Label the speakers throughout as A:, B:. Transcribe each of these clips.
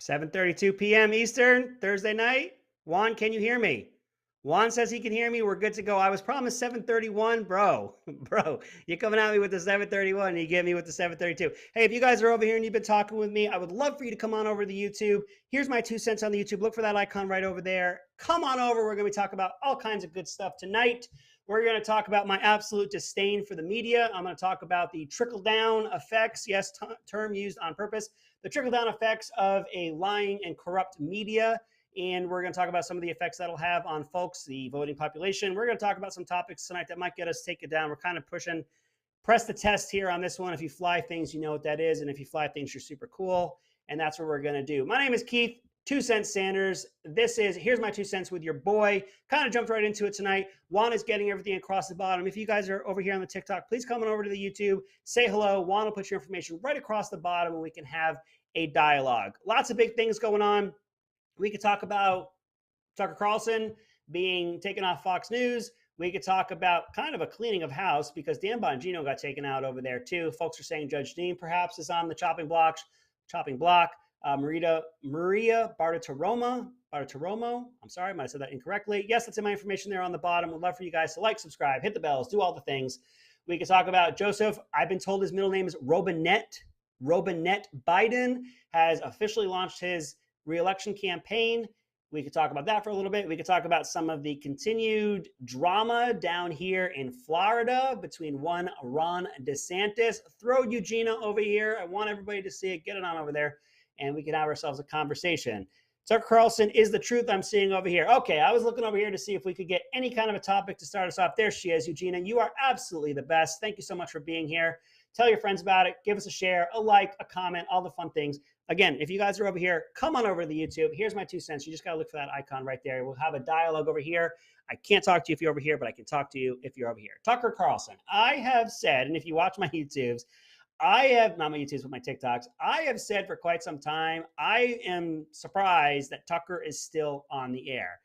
A: 7:32 p.m. Eastern, Thursday night. Juan, can you hear me? Juan says he can hear me. We're good to go. I was promised 7:31, bro. Bro, you're coming at me with the 7:31 and you get me with the 7:32. Hey, if you guys are over here and you've been talking with me, I would love for you to come on over to the YouTube. Here's my 2 cents on the YouTube. Look for that icon right over there. Come on over. We're going to be talking about all kinds of good stuff tonight. We're going to talk about my absolute disdain for the media. I'm going to talk about the trickle down effects. Yes, term used on purpose. The trickle down effects of a lying and corrupt media. And we're going to talk about some of the effects that'll have on folks, the voting population. We're going to talk about some topics tonight that might get us take it down. We're kind of pushing, press the test here on this one. If you fly things, you know what that is. And if you fly things, you're super cool. And that's what we're going to do. My name is Keith, 2 Cents Sanders. Here's my 2 cents with your boy. Kind of jumped right into it tonight. Juan is getting everything across the bottom. If you guys are over here on the TikTok, please come on over to the YouTube. Say hello. Juan will put your information right across the bottom and we can have a dialogue. Lots of big things going on. We could talk about Tucker Carlson being taken off Fox News. We could talk about kind of a cleaning of house because Dan Bongino got taken out over there too. Folks are saying Judge Dean perhaps is on the chopping block. Maria Bartiromo. I'm sorry, I might have said that incorrectly. Yes, that's in my information there on the bottom. Would love for you guys to like, subscribe, hit the bells, do all the things. We could talk about Joseph. I've been told his middle name is Robinette. Robinette Biden has officially launched his re-election campaign. We could talk about that for a little bit. We could talk about some of the continued drama down here in Florida between one Ron DeSantis. Throw Eugenia over here. I want everybody to see it. Get it on over there. And we can have ourselves a conversation. Tucker Carlson is the truth I'm seeing over here. Okay, I was looking over here to see if we could get any kind of a topic to start us off. There she is, Eugenia. You are absolutely the best. Thank you so much for being here. Tell your friends about it. Give us a share, a like, a comment, all the fun things. Again, if you guys are over here, come on over to the YouTube. Here's my 2 cents. You just got to look for that icon right there. We'll have a dialogue over here. I can't talk to you if you're over here, but I can talk to you if you're over here. Tucker Carlson, I have said, and if you watch my YouTubes, not my YouTubes, but my TikToks, I have said for quite some time, I am surprised that Tucker is still on the air.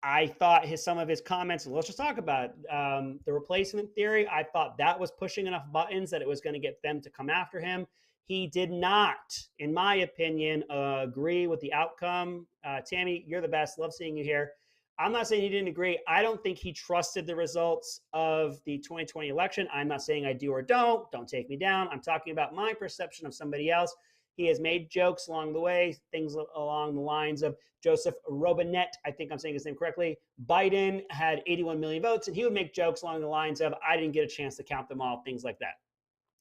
A: I thought some of his comments, let's just talk about the replacement theory. I thought that was pushing enough buttons that it was going to get them to come after him. He did not, in my opinion, agree with the outcome. Tammy, you're the best. Love seeing you here. I'm not saying he didn't agree. I don't think he trusted the results of the 2020 election. I'm not saying I do or don't. Don't take me down. I'm talking about my perception of somebody else. He has made jokes along the way, things along the lines of Joseph Robinette, I think I'm saying his name correctly. Biden had 81 million votes, and he would make jokes along the lines of, I didn't get a chance to count them all, things like that.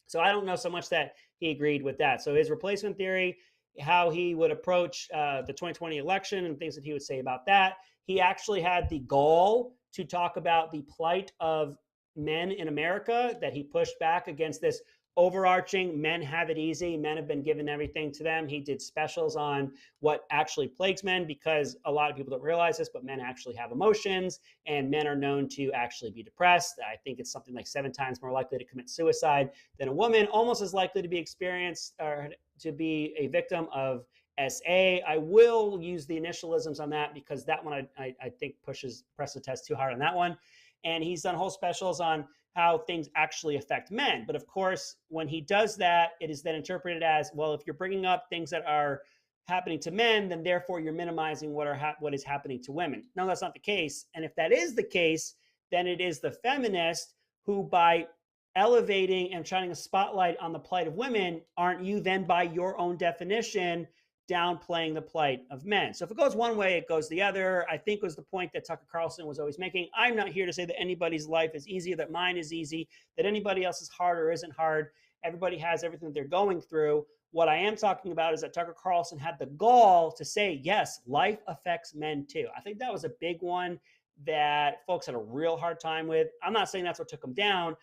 A: So I don't know so much that he agreed with that. So his replacement theory, how he would approach the 2020 election and things that he would say about that. He actually had the goal to talk about the plight of men in America, that he pushed back against this overarching men have it easy, men have been given everything to them. He did specials on what actually plagues men, because a lot of people don't realize this, but men actually have emotions and men are known to actually be depressed. I think it's something like 7 times more likely to commit suicide than a woman, almost as likely to be experienced or to be a victim of SA. I will use the initialisms on that because that one I think press the test too hard on that one. And he's done whole specials on how things actually affect men. But of course, when he does that, it is then interpreted as, well, if you're bringing up things that are happening to men, then therefore you're minimizing what is happening to women. No, that's not the case. And if that is the case, then it is the feminist who, by elevating and shining a spotlight on the plight of women, aren't you then by your own definition downplaying the plight of men? So if it goes one way, it goes the other. I think was the point that Tucker Carlson was always making. I'm not here to say that anybody's life is easy, that mine is easy, that anybody else is hard or isn't hard. Everybody has everything that they're going through. What I am talking about is that Tucker Carlson had the gall to say, yes, life affects men too. I think that was a big one that folks had a real hard time with. I'm not saying that's what took him down.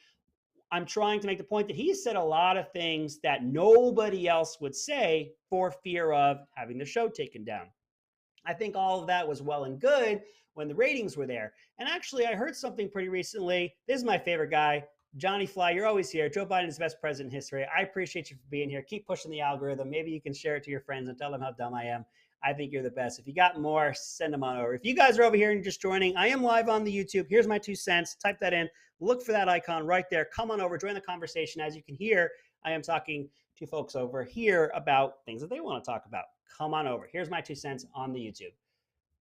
A: I'm trying to make the point that he said a lot of things that nobody else would say for fear of having the show taken down. I think all of that was well and good when the ratings were there. And actually, I heard something pretty recently. This is my favorite guy, Johnny Fly. You're always here. Joe Biden is the best president in history. I appreciate you for being here. Keep pushing the algorithm. Maybe you can share it to your friends and tell them how dumb I am. I think you're the best. If you got more, send them on over. If you guys are over here and you're just joining, I am live on the YouTube. Here's my 2 cents. Type that in. Look for that icon right there. Come on over. Join the conversation. As you can hear, I am talking to folks over here about things that they want to talk about. come on over. Here's my 2 cents on the YouTube.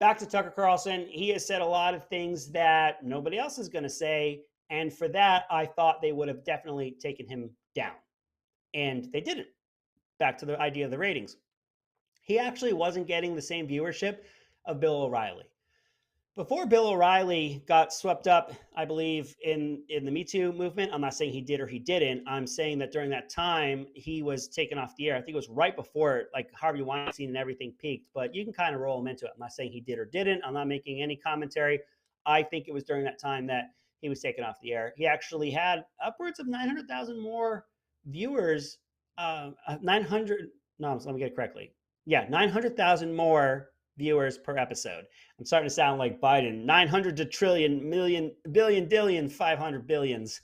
A: Back to Tucker Carlson. He has said a lot of things that nobody else is going to say. And for that, I thought they would have definitely taken him down. And they didn't. Back to the idea of the ratings. He actually wasn't getting the same viewership of Bill O'Reilly. Before Bill O'Reilly got swept up, I believe, in the Me Too movement, I'm not saying he did or he didn't. I'm saying that during that time, he was taken off the air. I think it was right before, like, Harvey Weinstein and everything peaked, but you can kind of roll him into it. I'm not saying he did or didn't. I'm not making any commentary. I think it was during that time that he was taken off the air. He actually had upwards of 900,000 more viewers. 900, no, let me get it correctly. Yeah, 900,000 more viewers per episode. I'm starting to sound like Biden. 900 to trillion, million, billion, dillion, 500 billions.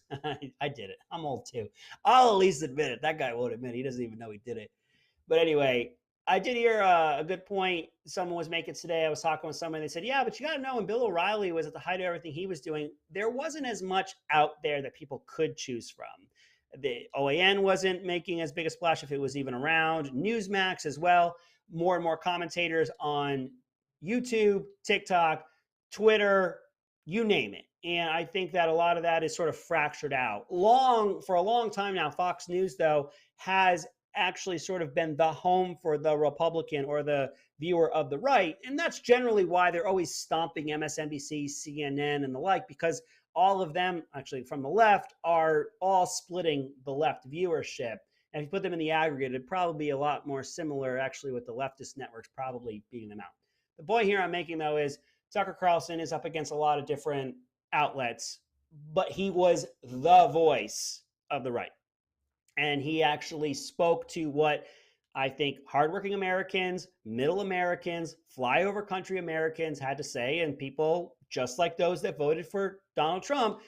A: I did it. I'm old too. I'll at least admit it. That guy won't admit it. He doesn't even know he did it. But anyway, I did hear a good point someone was making today. I was talking with someone. They said, yeah, but you got to know when Bill O'Reilly was at the height of everything he was doing, there wasn't as much out there that people could choose from. The OAN wasn't making as big a splash if it was even around. Newsmax as well. More and more commentators on YouTube, TikTok, Twitter, you name it. And I think that a lot of that is sort of fractured out. For a long time now, Fox News, though, has actually sort of been the home for the Republican or the viewer of the right. And that's generally why they're always stomping MSNBC, CNN, and the like, because all of them, actually from the left, are all splitting the left viewership. And if you put them in the aggregate, it'd probably be a lot more similar, actually, with the leftist networks probably beating them out. The point here I'm making, though, is Tucker Carlson is up against a lot of different outlets, but he was the voice of the right. And he actually spoke to what I think hardworking Americans, middle Americans, flyover country Americans had to say, and people just like those that voted for Donald Trump.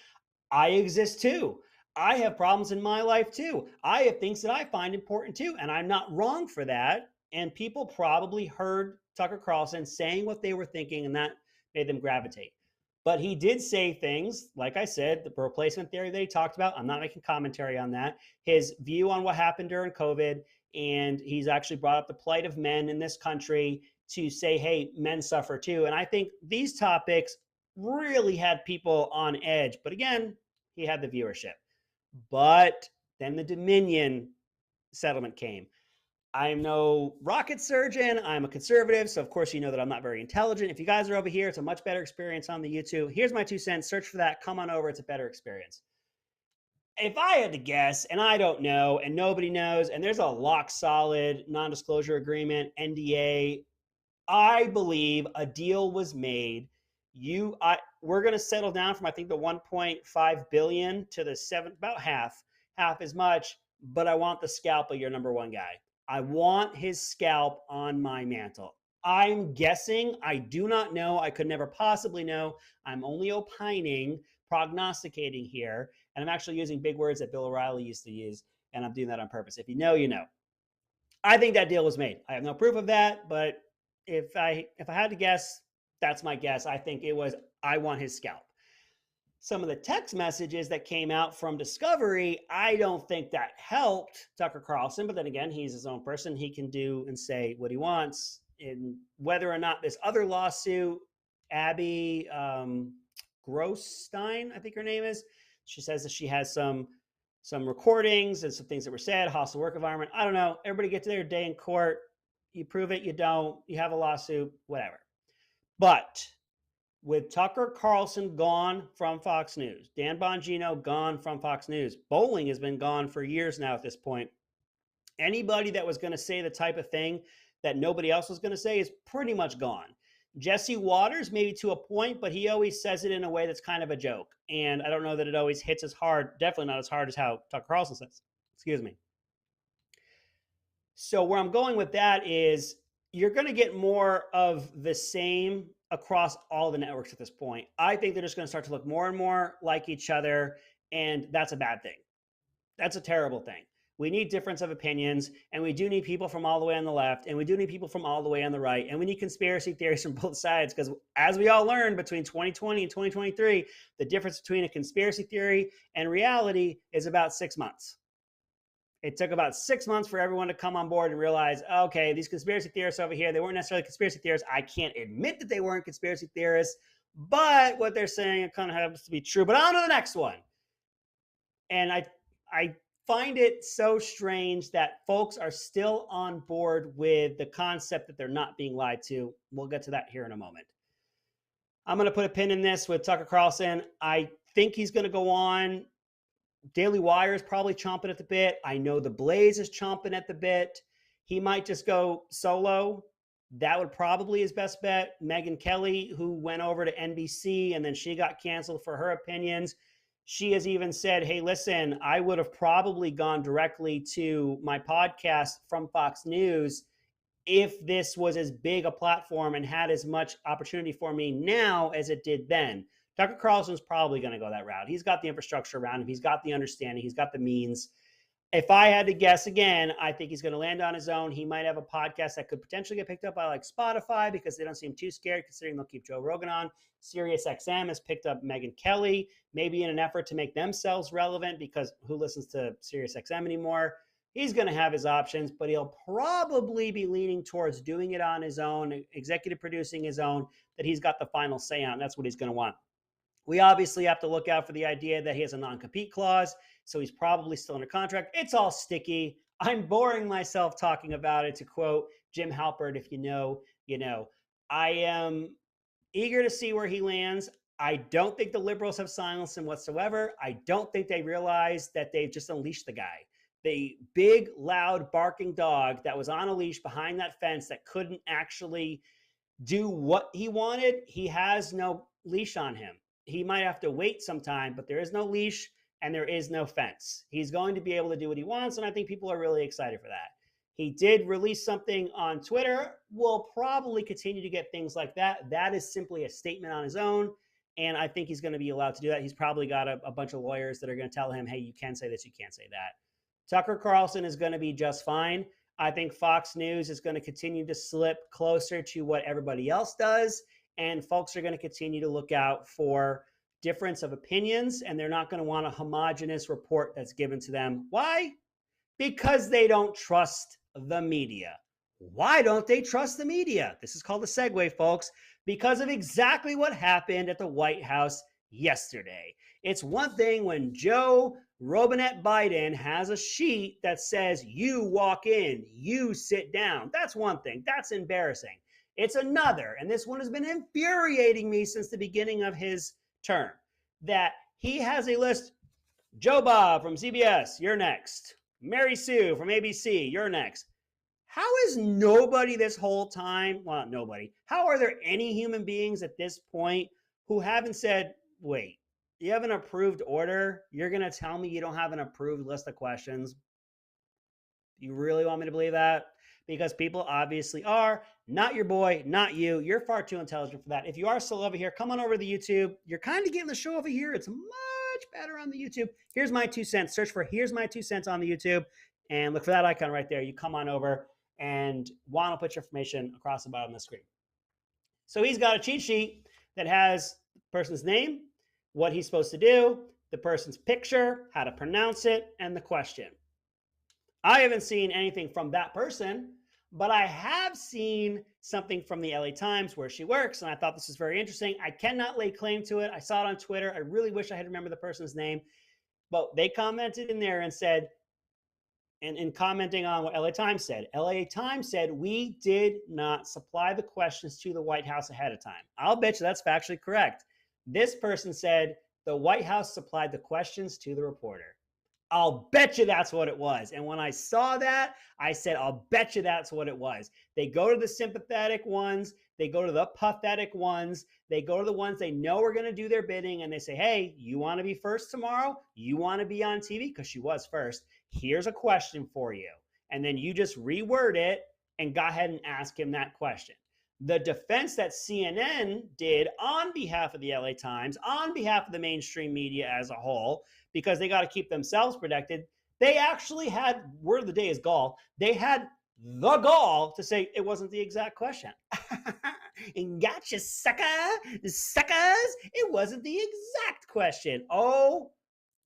A: I exist too. I have problems in my life too. I have things that I find important too, and I'm not wrong for that. And people probably heard Tucker Carlson saying what they were thinking, and that made them gravitate. But he did say things, like I said, the replacement theory that he talked about. I'm not making commentary on that. His view on what happened during COVID, and he's actually brought up the plight of men in this country to say, hey, men suffer too. And I think these topics really had people on edge. But again, he had the viewership. But then the Dominion settlement came. I'm no rocket surgeon. I'm a conservative. So, of course, you know that I'm not very intelligent. If you guys are over here, it's a much better experience on the YouTube. Here's my 2 cents. Search for that. Come on over. It's a better experience. If I had to guess, and I don't know, and nobody knows, and there's a lock solid non-disclosure agreement, NDA, I believe a deal was made. We're going to settle down from, I think, the 1.5 billion to the about half as much, but I want the scalp of your number one guy. I want his scalp on my mantle. I'm guessing. I do not know. I could never possibly know. I'm only opining, prognosticating here, and I'm actually using big words that Bill O'Reilly used to use, and I'm doing that on purpose. If you know, you know. I think that deal was made. I have no proof of that, but if I had to guess, that's my guess. I think it was, I want his scalp. Some of the text messages that came out from Discovery, I don't think that helped Tucker Carlson. But then again, he's his own person. He can do and say what he wants. And whether or not this other lawsuit, Abby Grossstein, I think her name is, she says that she has some recordings and some things that were said, hostile work environment. I don't know. Everybody gets their day in court. You prove it, you don't. You have a lawsuit, whatever. But with Tucker Carlson gone from Fox News, Dan Bongino gone from Fox News, Bowling has been gone for years now at this point. Anybody that was going to say the type of thing that nobody else was going to say is pretty much gone. Jesse Waters, maybe to a point, but he always says it in a way that's kind of a joke. And I don't know that it always hits as hard, definitely not as hard as how Tucker Carlson says. Excuse me. So where I'm going with that is you're going to get more of the same across all the networks at this point. I think they're just going to start to look more and more like each other, and that's a bad thing. That's a terrible thing. We need difference of opinions, and we do need people from all the way on the left, and we do need people from all the way on the right, and we need conspiracy theories from both sides, because as we all learned between 2020 and 2023, the difference between a conspiracy theory and reality is about 6 months. It took about 6 months for everyone to come on board and realize, okay, these conspiracy theorists over here, they weren't necessarily conspiracy theorists. I can't admit that they weren't conspiracy theorists, but what they're saying, it kind of happens to be true. But on to the next one. And I find it so strange that folks are still on board with the concept that they're not being lied to. We'll get to that here in a moment. I'm going to put a pin in this with Tucker Carlson. I think he's going to go on. Daily Wire is probably chomping at the bit. I know The Blaze is chomping at the bit. He might just go solo. That would probably his best bet. Megyn Kelly, who went over to NBC and then she got canceled for her opinions. She has even said, hey, listen, I would have probably gone directly to my podcast from Fox News if this was as big a platform and had as much opportunity for me now as it did then. Tucker Carlson's probably going to go that route. He's got the infrastructure around him. He's got the understanding. He's got the means. If I had to guess again, I think he's going to land on his own. He might have a podcast that could potentially get picked up by like Spotify because they don't seem too scared considering they'll keep Joe Rogan on. SiriusXM has picked up Megyn Kelly, maybe in an effort to make themselves relevant because who listens to SiriusXM anymore? He's going to have his options, but he'll probably be leaning towards doing it on his own, executive producing his own, that he's got the final say on. That's what he's going to want. We obviously have to look out for the idea that he has a non-compete clause, so he's probably still under contract. It's all sticky. I'm boring myself talking about it. To quote Jim Halpert, if you know, you know. I am eager to see where he lands. I don't think the liberals have silenced him whatsoever. I don't think they realize that they've just unleashed the guy. The big, loud, barking dog that was on a leash behind that fence that couldn't actually do what he wanted, he has no leash on him. He might have to wait some time, but there is no leash and there is no fence. He's going to be able to do what he wants, and I think people are really excited for that. He did release something on Twitter. We'll probably continue to get things like that. That is simply a statement on his own, and I think he's going to be allowed to do that. He's probably got a bunch of lawyers that are going to tell him, hey, you can say this, you can't say that. Tucker Carlson is going to be just fine. I think Fox News is going to continue to slip closer to what everybody else does, and folks are going to continue to look out for difference of opinions, and they're not going to want a homogenous report that's given to them. Why? Because they don't trust the media. Why don't they trust the media? This is called a segue, folks, because of exactly what happened at the White House yesterday. It's one thing when Joe Robinette Biden has a sheet that says, you walk in, you sit down. That's one thing. That's embarrassing. It's another, and this one has been infuriating me since the beginning of his term, that he has a list. Joe Bob from CBS, you're next. Mary Sue from ABC, you're next. How is nobody this whole time, well, not nobody, how are there any human beings at this point who haven't said, wait, you have an approved order? You're going to tell me you don't have an approved list of questions? You really want me to believe that? Because people obviously are. Not your boy, not you. You're far too intelligent for that. If you are still over here, come on over to the YouTube. You're kind of getting the show over here. It's much better on the YouTube. Here's my 2 cents. Search for Here's My 2 Cents on the YouTube and look for that icon right there. You come on over and Juan will put your information across the bottom of the screen. So he's got a cheat sheet that has the person's name, what he's supposed to do, the person's picture, how to pronounce it, and the question. I haven't seen anything from that person, but I have seen something from the LA Times where she works, and I thought this was very interesting. I cannot lay claim to it. I saw it on Twitter. I really wish I had remembered the person's name, but they commented in there and said, and in commenting on what LA Times said, LA Times said, we did not supply the questions to the White House ahead of time. I'll bet you that's factually correct. This person said the White House supplied the questions to the reporter. I'll bet you that's what it was. And when I saw that, I said, I'll bet you that's what it was. They go to the sympathetic ones. They go to the pathetic ones. They go to the ones they know are going to do their bidding. And they say, hey, you want to be first tomorrow? You want to be on TV? Because she was first. Here's a question for you. And then you just reword it and go ahead and ask him that question. The defense that CNN did on behalf of the LA Times, on behalf of the mainstream media as a whole, because they got to keep themselves protected, they actually had, word of the day is gall, they had the gall to say it wasn't the exact question. Gotcha, sucker, suckers. It wasn't the exact question. Oh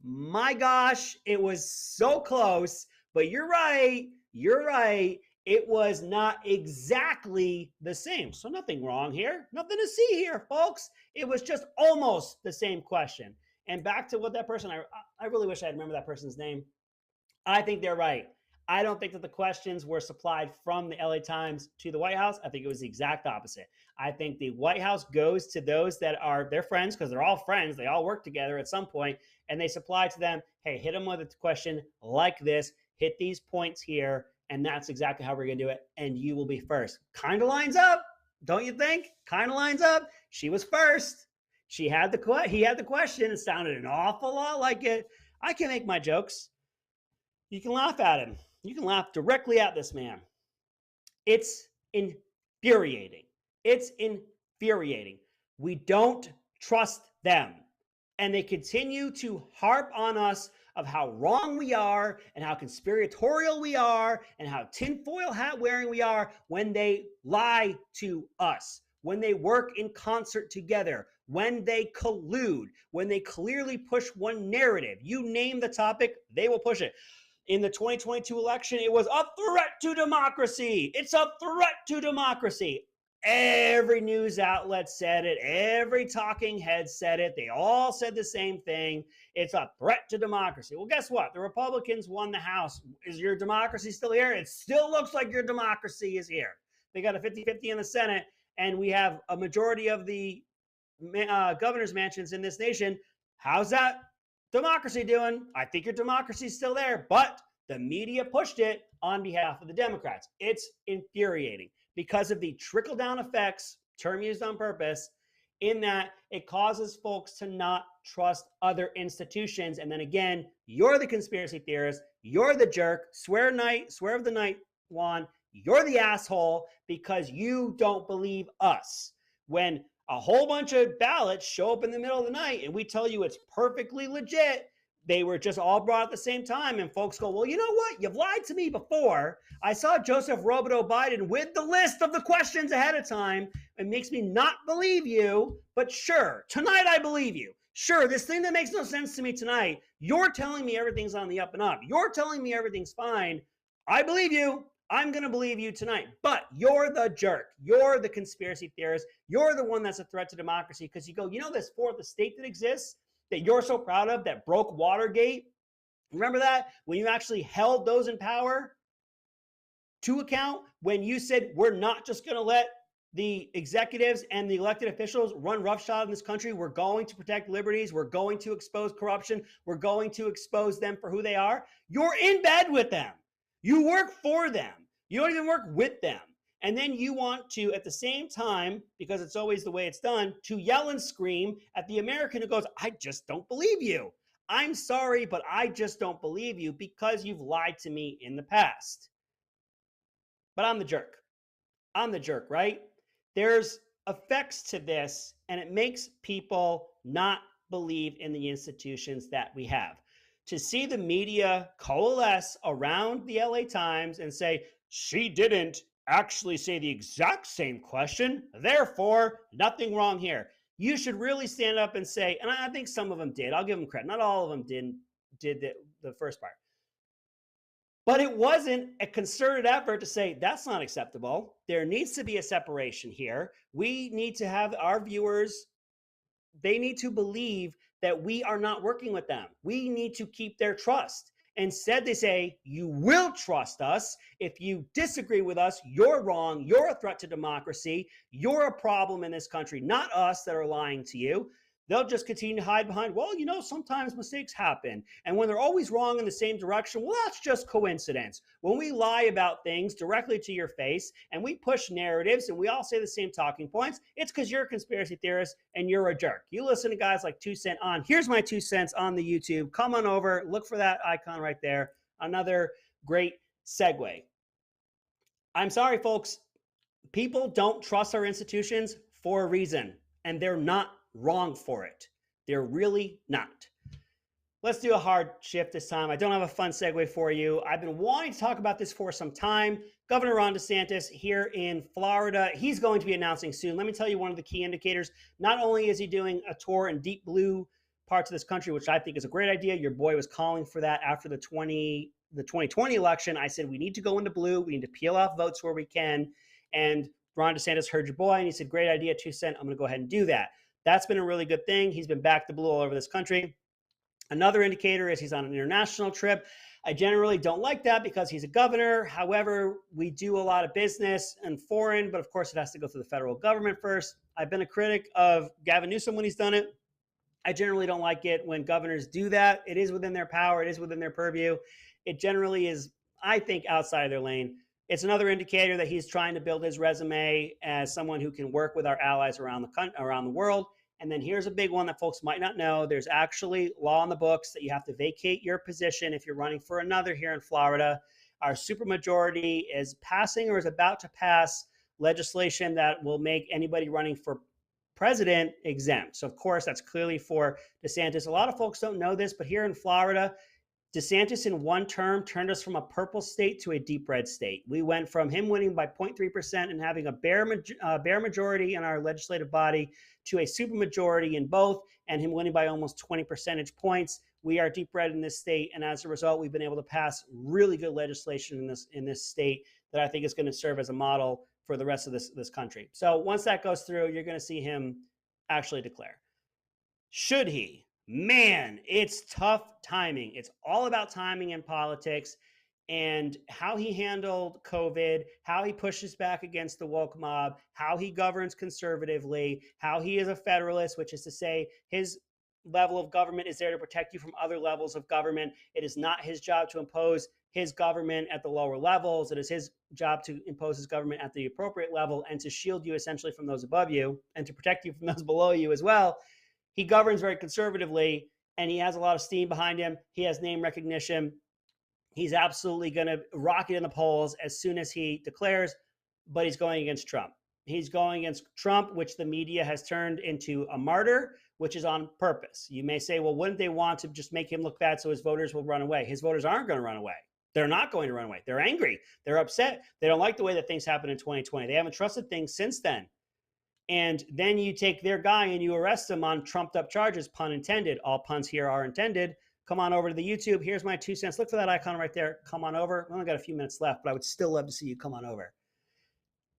A: my gosh, it was so close, But you're right. You're right. It was not exactly the same. So nothing wrong here. Nothing to see here, folks. It was just almost the same question. And back to what that person, I really wish I remember that person's name. I think they're right. I don't think that the questions were supplied from the LA Times to the White House. I think it was the exact opposite. I think the White House goes to those that are their friends, because they're all friends. They all work together at some point, and they supply to them, hey, hit them with a question like this, hit these points here, and that's exactly how we're going to do it. And you will be first. Kind of lines up, don't you think? Kind of lines up. She was first. He had the question. It sounded an awful lot like it. I can make my jokes. You can laugh at him. You can laugh directly at this man. It's infuriating. It's infuriating. We don't trust them. And they continue to harp on us of how wrong we are and how conspiratorial we are and how tinfoil hat wearing we are when they lie to us, when they work in concert together, when they collude, when they clearly push one narrative. You name the topic, they will push it. In the 2022 election, it was a threat to democracy. It's a threat to democracy. Every news outlet said it. Every talking head said it. They all said the same thing. It's a threat to democracy. Well, guess what? The Republicans won the House. Is your democracy still here? It still looks like your democracy is here. They got a 50-50 in the Senate, and we have a majority of the governor's mansions in this nation. How's that democracy doing? I think your democracy is still there, but the media pushed it on behalf of the Democrats. It's infuriating because of the trickle-down effects, term used on purpose, in that it causes folks to not trust other institutions. And then again, you're the conspiracy theorist, you're the jerk, swear of the night, Juan, you're the asshole because you don't believe us. When a whole bunch of ballots show up in the middle of the night and we tell you it's perfectly legit, they were just all brought at the same time, and folks go, well, you know what? You've lied to me before. I saw Joseph Robideau Biden with the list of the questions ahead of time. It makes me not believe you, but sure, tonight I believe you. Sure, this thing that makes no sense to me tonight, you're telling me everything's on the up and up. You're telling me everything's fine. I believe you. I'm going to believe you tonight. But you're the jerk. You're the conspiracy theorist. You're the one that's a threat to democracy because you go, you know this fourth estate that exists that you're so proud of that broke Watergate? Remember that? When you actually held those in power to account, when you said we're not just going to let the executives and the elected officials run roughshod in this country. We're going to protect liberties. We're going to expose corruption. We're going to expose them for who they are. You're in bed with them. You work for them. You don't even work with them. And then you want to, at the same time, because it's always the way it's done, to yell and scream at the American who goes, I just don't believe you. I'm sorry, but I just don't believe you because you've lied to me in the past. But I'm the jerk. I'm the jerk, right? There's effects to this, and it makes people not believe in the institutions that we have. To see the media coalesce around the LA Times and say, she didn't actually say the exact same question, therefore, nothing wrong here. You should really stand up and say, and I think some of them did, I'll give them credit, not all of them did the first part. But it wasn't a concerted effort to say, that's not acceptable. There needs to be a separation here. We need to have our viewers, they need to believe that we are not working with them. We need to keep their trust. Instead, they say, you will trust us. If you disagree with us, you're wrong. You're a threat to democracy. You're a problem in this country, not us that are lying to you. They'll just continue to hide behind, well, you know, sometimes mistakes happen. And when they're always wrong in the same direction, well, that's just coincidence. When we lie about things directly to your face and we push narratives and we all say the same talking points, it's because you're a conspiracy theorist and you're a jerk. You listen to guys like 2 Cent on. Here's my 2 cents on the YouTube. Come on over. Look for that icon right there. Another great segue. I'm sorry, folks. People don't trust our institutions for a reason, and they're not wrong for it. They're really not. Let's do a hard shift this time. I don't have a fun segue for you. I've been wanting to talk about this for some time. Governor Ron DeSantis here in Florida, he's going to be announcing soon. Let me tell you one of the key indicators. Not only is he doing a tour in deep blue parts of this country, which I think is a great idea. Your boy was calling for that after the the 2020 election, I said, we need to go into blue. We need to peel off votes where we can. And Ron DeSantis heard your boy and he said, great idea, 2 cent. I'm going to go ahead and do that. That's been a really good thing. He's been back to blue all over this country. Another indicator is he's on an international trip. I generally don't like that because he's a governor. However, we do a lot of business and foreign, but of course it has to go through the federal government first. I've been a critic of Gavin Newsom when he's done it. I generally don't like it when governors do that. It is within their power. It is within their purview. It generally is, I think, outside of their lane. It's another indicator that he's trying to build his resume as someone who can work with our allies around the world. And then here's a big one that folks might not know. There's actually law in the books that you have to vacate your position if you're running for another here in Florida. Our supermajority is passing or is about to pass legislation that will make anybody running for president exempt. So, of course, that's clearly for DeSantis. A lot of folks don't know this, but here in Florida, DeSantis in one term turned us from a purple state to a deep red state. We went from him winning by 0.3% and having a bare majority in our legislative body to a supermajority in both, and him winning by almost 20 percentage points. We are deep red in this state, and as a result, we've been able to pass really good legislation in this state that I think is going to serve as a model for the rest of this country. So once that goes through, you're going to see him actually declare. Should he? Man, it's tough timing. It's all about timing in politics, and how he handled COVID, how he pushes back against the woke mob, how he governs conservatively, how he is a federalist, which is to say his level of government is there to protect you from other levels of government. It is not his job to impose his government at the lower levels. It is his job to impose his government at the appropriate level and to shield you essentially from those above you and to protect you from those below you as well. He governs very conservatively, and he has a lot of steam behind him. He has name recognition. He's absolutely going to rocket in the polls as soon as he declares, but he's going against Trump. He's going against Trump, which the media has turned into a martyr, which is on purpose. You may say, well, wouldn't they want to just make him look bad so his voters will run away? His voters aren't going to run away. They're not going to run away. They're angry. They're upset. They don't like the way that things happened in 2020. They haven't trusted things since then. And then you take their guy and you arrest him on trumped up charges, pun intended. All puns here are intended. Come on over to the YouTube. Here's my 2 cents. Look for that icon right there. Come on over. We only got a few minutes left, but I would still love to see you come on over.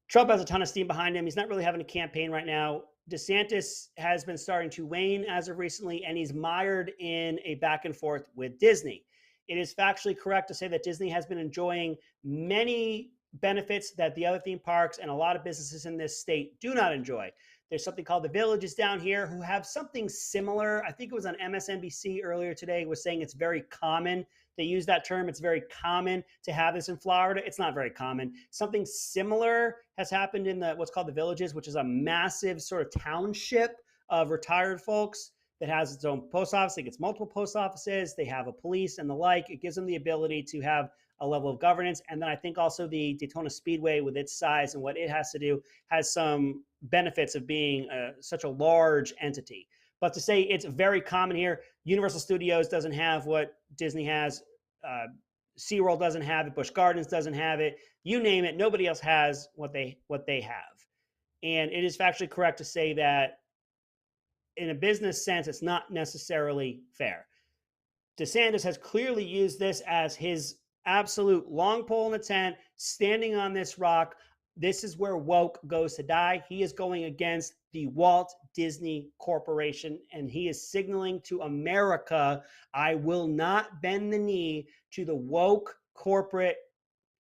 A: Trump has a ton of steam behind him. He's not really having a campaign right now. DeSantis has been starting to wane as of recently, and he's mired in a back and forth with Disney. It is factually correct to say that Disney has been enjoying many benefits that the other theme parks and a lot of businesses in this state do not enjoy. There's something called the Villages down here who have something similar. I think it was on MSNBC earlier today, was saying it's very common. They use that term. It's very common to have this in Florida. It's not very common. Something similar has happened in what's called the Villages, which is a massive sort of township of retired folks that has its own post office. It gets multiple post offices. They have a police and the like. It gives them the ability to have a level of governance. And then I think also the Daytona Speedway, with its size and what it has to do, has some benefits of being such a large entity. But to say it's very common here, Universal Studios doesn't have what Disney has. SeaWorld doesn't have it. Busch Gardens doesn't have it. You name it, nobody else has what they have. And it is factually correct to say that in a business sense, it's not necessarily fair. DeSantis has clearly used this as his absolute long pole in the tent, standing on this rock. This is where woke goes to die. He is going against the Walt Disney Corporation, and he is signaling to America, I will not bend the knee to the woke corporate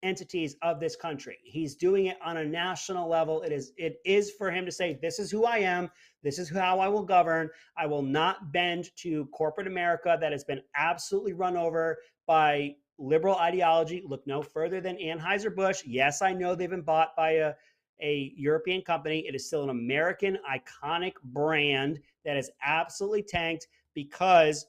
A: entities of this country. He's doing it on a national level. It is for him to say, this is who I am. This is how I will govern. I will not bend to corporate America that has been absolutely run over by liberal ideology. Look no further than Anheuser-Busch. Yes, I know they've been bought by a European company. It is still an American iconic brand that is absolutely tanked because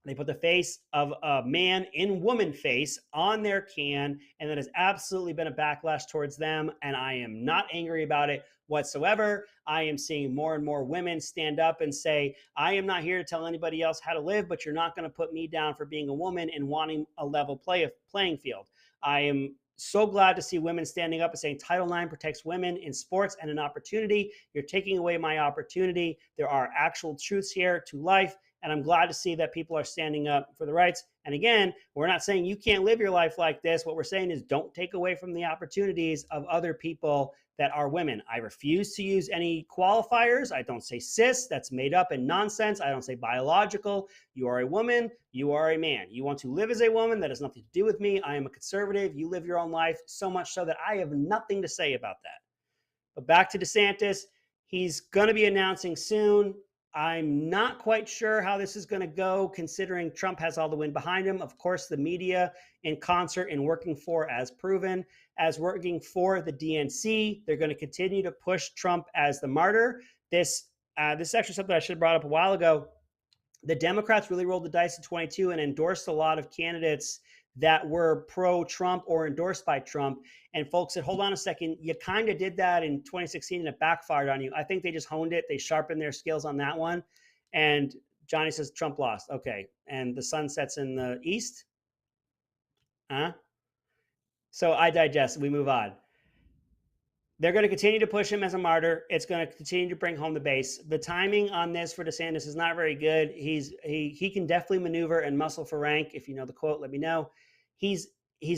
A: they put the face of a man in woman face on their can, and that has absolutely been a backlash towards them. And I am not angry about it whatsoever. I am seeing more and more women stand up and say, I am not here to tell anybody else how to live, but you're not going to put me down for being a woman and wanting a level playing field. I am so glad to see women standing up and saying Title IX protects women in sports and an opportunity. You're taking away my opportunity. There are actual truths here to life. And I'm glad to see that people are standing up for the rights. And again, we're not saying you can't live your life like this. What we're saying is don't take away from the opportunities of other people that are women. I refuse to use any qualifiers. I don't say cis, that's made up and nonsense. I don't say biological. You are a woman, you are a man. You want to live as a woman, that has nothing to do with me. I am a conservative. You live your own life, so much so that I have nothing to say about that. But back to DeSantis, he's going to be announcing soon. I'm not quite sure how this is going to go, considering Trump has all the wind behind him. Of course, the media in concert and working for, as proven, as working for the DNC, they're going to continue to push Trump as the martyr. This is actually something I should have brought up a while ago. The Democrats really rolled the dice in 22 and endorsed a lot of candidates that were pro-Trump or endorsed by Trump. And folks said, hold on a second, you kind of did that in 2016 and it backfired on you. I think they just honed it. They sharpened their skills on that one. And Johnny says Trump lost. Okay. And the sun sets in the east? Huh? So I digest. We move on. They're going to continue to push him as a martyr. It's going to continue to bring home the base. The timing on this for DeSantis is not very good. He can definitely maneuver and muscle for rank. If you know the quote, let me know. He's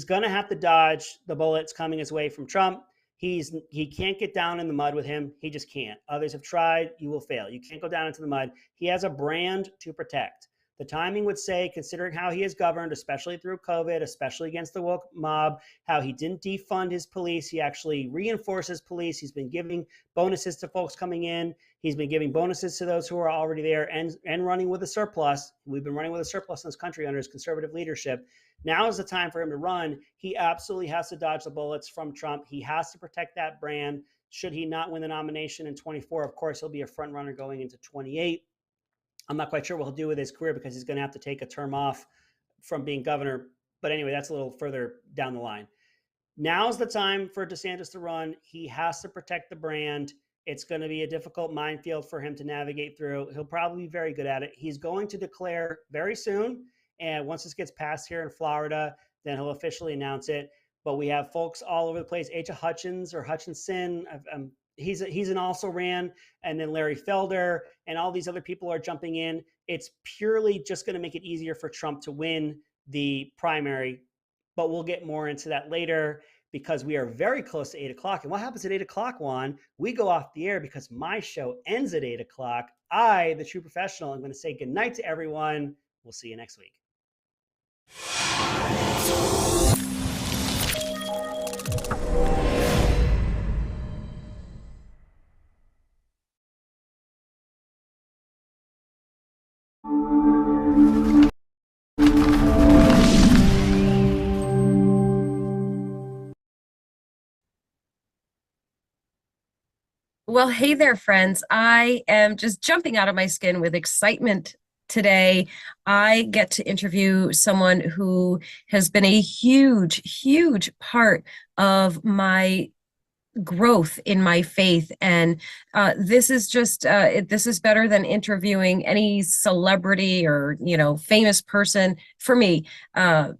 A: going to have to dodge the bullets coming his way from Trump. He can't get down in the mud with him. He just can't. Others have tried. You will fail. You can't go down into the mud. He has a brand to protect. The timing would say, considering how he has governed, especially through COVID, especially against the woke mob, how he didn't defund his police. He actually reinforces police. He's been giving bonuses to folks coming in. He's been giving bonuses to those who are already there and running with a surplus. We've been running with a surplus in this country under his conservative leadership. Now is the time for him to run. He absolutely has to dodge the bullets from Trump. He has to protect that brand. Should he not win the nomination in 24, of course, he'll be a front runner going into 28. I'm not quite sure what he'll do with his career because he's going to have to take a term off from being governor. But anyway, that's a little further down the line. Now's the time for DeSantis to run. He has to protect the brand. It's going to be a difficult minefield for him to navigate through. He'll probably be very good at it. He's going to declare very soon. And once this gets passed here in Florida, then he'll officially announce it. But we have folks all over the place. Asa Hutchins or Hutchinson. He's an also ran, and then Larry Felder and all these other people are jumping in. It's purely just going to make it easier for Trump to win the primary, but we'll get more into that later because we are very close to 8 o'clock. And what happens at 8 o'clock, Juan? We go off the air because my show ends at 8 o'clock. I, the true professional, I'm going to say goodnight to everyone. We'll see you next week.
B: Well, hey there, friends. I am just jumping out of my skin with excitement today. I get to interview someone who has been a huge, huge part of my growth in my faith. And this is just, this is better than interviewing any celebrity or, famous person. For me, I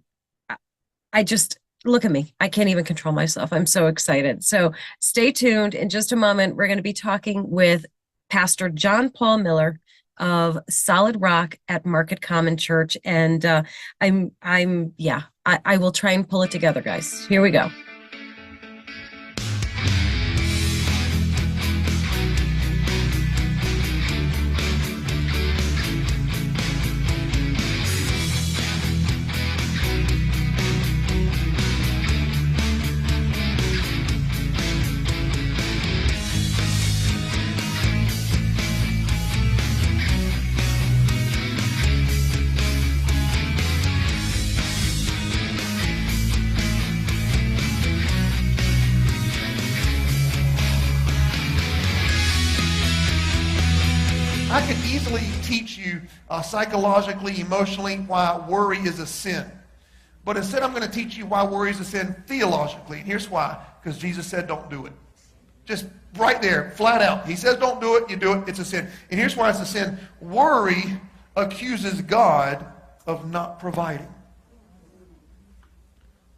B: just... Look at me. I can't even control myself. I'm so excited. So stay tuned. In just a moment, we're going to be talking with Pastor John Paul Miller of Solid Rock at Market Common Church. And I will try and pull it together, guys. Here we go.
C: I could easily teach you psychologically, emotionally, why worry is a sin. But instead, I'm going to teach you why worry is a sin theologically. And here's why. Because Jesus said don't do it. Just right there, flat out. He says don't do it, you do it, it's a sin. And here's why it's a sin. Worry accuses God of not providing.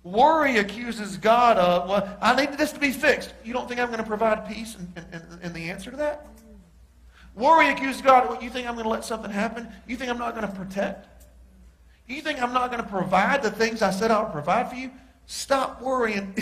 C: Worry accuses God of, well, I need this to be fixed. You don't think I'm going to provide peace and the answer to that? Worry accuses God. Well, you think I'm going to let something happen? You think I'm not going to protect? You think I'm not going to provide the things I said I would provide for you? Stop worrying.